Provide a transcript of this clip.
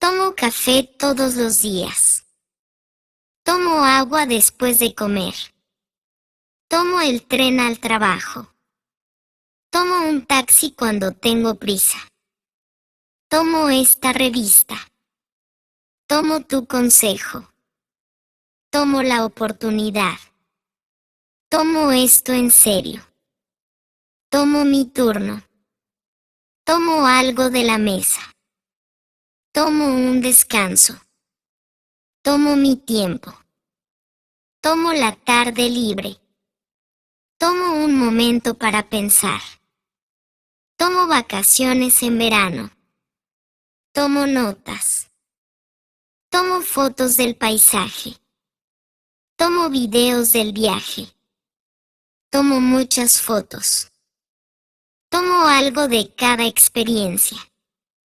Tomo café todos los días. Tomo agua después de comer. Tomo el tren al trabajo. Tomo un taxi cuando tengo prisa. Tomo esta revista. Tomo tu consejo. Tomo la oportunidad. Tomo esto en serio. Tomo mi turno. Tomo algo de la mesa. Tomo un descanso. Tomo mi tiempo. Tomo la tarde libre. Tomo un momento para pensar. Tomo vacaciones en verano. Tomo notas. Tomo fotos del paisaje. Tomo videos del viaje. Tomo muchas fotos. Tomo algo de cada experiencia.